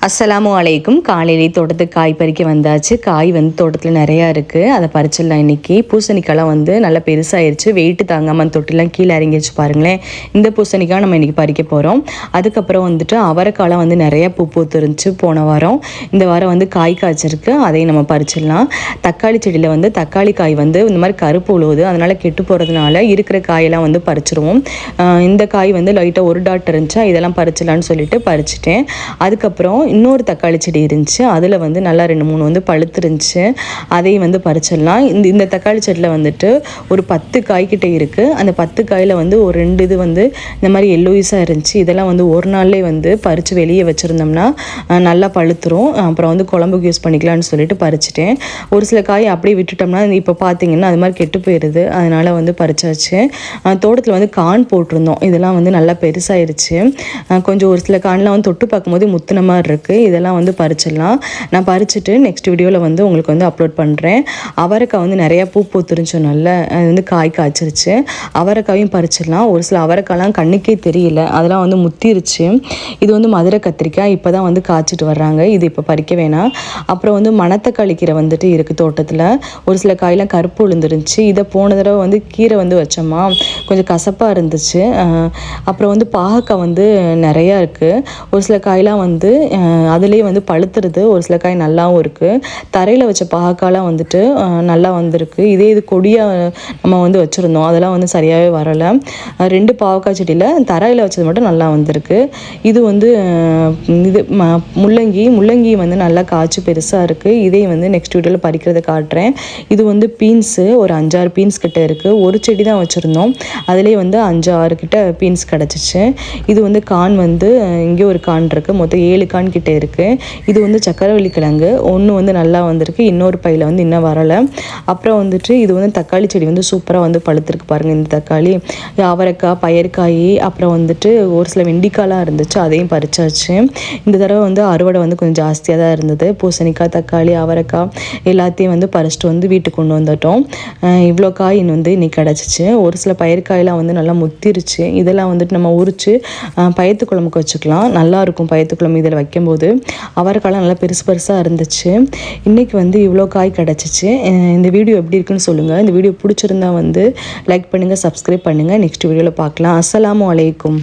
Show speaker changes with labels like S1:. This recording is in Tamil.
S1: அஸ்ஸலாமு அலைக்கும். காலையிலே தோட்டத்துக்கு காய் பறிக்க வந்தாச்சு. காய் வந்து தோட்டத்தில் நிறையா இருக்குது, அதை பறிச்சிடலாம். இன்றைக்கி பூசணிக்காய்லாம் வந்து நல்லா பெருசாகிடுச்சு, வெயிட்டு தாங்காமல் தொட்டிலாம் கீழே இறங்கிடுச்சு பாருங்களேன். இந்த பூசணிக்காய் நம்ம இன்றைக்கி பறிக்க போகிறோம். அதுக்கப்புறம் வந்துட்டு அவரைக்காய்லாம் வந்து நிறையா பூ பூத்துருந்துச்சு போன வாரம். இந்த வாரம் வந்து காய் காய்ச்சிருக்கு, அதையும் நம்ம பறிச்சிடலாம். தக்காளி செடியில் வந்து தக்காளி காய் வந்து இந்த மாதிரி கருப்பு உழுவுது, அதனால் கெட்டு போகிறதுனால இருக்கிற காயெல்லாம் வந்து பறிச்சிருவோம். இந்த காய் வந்து லைட்டாக ஒரு டாட் இருந்துச்சா, இதெல்லாம் பறிச்சிடலான்னு சொல்லிட்டு பறிச்சிட்டேன். அதுக்கப்புறம் இன்னொரு தக்காளி செடி இருந்துச்சு, அதில் வந்து நல்லா 2-3 வந்து பழுத்துருந்துச்சு, அதையும் வந்து பறிச்சிடலாம். இந்த தக்காளி செடியில் வந்துட்டு ஒரு 10 காய்கிட்ட இருக்குது. அந்த 10 காயில் வந்து ஒரு 2 இது வந்து இந்த மாதிரி எல்லோயிஸாக இருந்துச்சு. இதெல்லாம் வந்து ஒரு நாள்லேயே வந்து பறித்து வெளியே வச்சுருந்தோம்னா நல்லா பழுத்துரும். அப்புறம் வந்து குழம்புக்கு யூஸ் பண்ணிக்கலாம்னு சொல்லிட்டு பறிச்சிட்டேன். ஒரு சில காய் அப்படியே விட்டுட்டோம்னா இப்போ பார்த்தீங்கன்னா அது மாதிரி கெட்டு போயிடுது, அதனால் வந்து பறிச்சாச்சு. தோட்டத்தில் வந்து கான் போட்டிருந்தோம், இதெல்லாம் வந்து நல்லா பெருசாகிடுச்சு. கொஞ்சம் ஒரு சில கான்லாம் வந்து தொட்டு பார்க்கும்போது முத்துன மாதிரி இருக்குது. இதெல்லாம் வந்து பறிச்சிடலாம். நான் பறிச்சுட்டு நெக்ஸ்ட் வீடியோவில் வந்து உங்களுக்கு வந்து அப்லோட் பண்ணுறேன். அவரைக்காய் வந்து நிறையா பூ பூத்துருந்துச்சு, நல்லா அது வந்து காய் காய்ச்சிருச்சு. அவரைக்காயும் பறிச்சிடலாம். ஒரு சில அவரைக்காய்லாம் கண்ணுக்கே தெரியல, அதெல்லாம் வந்து முத்திருச்சு. இது வந்து மதுரை கத்திரிக்காய், இப்போ தான் வந்து காய்ச்சிட்டு வர்றாங்க, இது இப்போ பறிக்க வேணாம். அப்புறம் வந்து மணத்தக்காளி கீரை வந்துட்டு இருக்குது தோட்டத்தில். ஒரு சில காயெலாம் கருப்பு விழுந்துருந்துச்சு. இதை போன தடவை வந்து கீரை வந்து வச்சோமா, கொஞ்சம் கசப்பாக இருந்துச்சு. அப்புறம் வந்து பாகக்காய் வந்து நிறையா இருக்குது. ஒரு சில காயெலாம் வந்து அதுலேயே வந்து பழுத்துருது, ஒரு சில காய் நல்லாவும் இருக்குது. தரையில் வச்ச பாகக்காய்லாம் வந்துட்டு நல்லா வந்திருக்கு. இது கொடியாக நம்ம வந்து வச்சுருந்தோம், அதெல்லாம் வந்து சரியாகவே வரலை. 2 பாவக்காய் செடியில் தரையில் வச்சது மட்டும் நல்லா வந்திருக்கு. இது வந்து இது முள்ளங்கி வந்து நல்லா காய்ச்சி பெருசாக இருக்குது. இதையும் வந்து நெக்ஸ்ட் வீடியோவில் பறிக்கிறத காட்டுறேன். இது வந்து பீன்ஸு ஒரு 5-6 பீன்ஸ் கிட்ட இருக்குது. ஒரு செடி தான் வச்சுருந்தோம், அதுலேயே வந்து 5-6 கிட்ட பீன்ஸ் கிடச்சிச்சு. இது வந்து கான் வந்து இங்கே ஒரு கான் இருக்குது, மொத்தம் 7 கான் கிட்டே இருக்குது. இது வந்து சக்கரவள்ளி கிழங்கு, ஒன்று வந்து நல்லா வந்திருக்கு, இன்னொரு பையில் வந்து இன்னும் வரலை. அப்புறம் வந்துட்டு இது வந்து தக்காளி செடி வந்து சூப்பராக வந்து பழுத்திருக்கு பாருங்கள். இந்த தக்காளி, அவரைக்காய், பயற்காய், அப்புறம் வந்துட்டு ஒரு சில வெண்டிக்காய்லாம் இருந்துச்சு, அதையும் பறிச்சாச்சு. இந்த தடவை வந்து அறுவடை வந்து கொஞ்சம் ஜாஸ்தியாக தான் இருந்தது. பூசணிக்காய், தக்காளி, அவரைக்காய் எல்லாத்தையும் வந்து பறிச்சிட்டு வந்து வீட்டுக்கு கொண்டு வந்துட்டோம். இவ்வளோ காய் வந்து இன்னைக்கு கிடச்சிச்சு. ஒரு சில பயிர்காயெல்லாம் வந்து நல்லா முத்திருச்சு. இதெல்லாம் வந்துட்டு நம்ம உரித்து பயத்து குழம்புக்கு வச்சுக்கலாம், நல்லாயிருக்கும் பயத்து குழம்பு இதில் வைக்கும்போது. அவரைக்காய்லாம் நல்லா பெருசாக இருந்துச்சு. இன்றைக்கி வந்து இவ்வளோ காய் கிடச்சிச்சு. இந்த வீடியோ எப்படி இருக்குன்னு சொல்லுங்கள். இந்த வீடியோ பிடிச்சிருந்தா வந்து லைக் பண்ணுங்கள், சப்ஸ்கிரைப் பண்ணுங்கள். நெக்ஸ்ட் வீடியோவில் பார்க்கலாம். அஸ்ஸலாமு அலைக்கும்.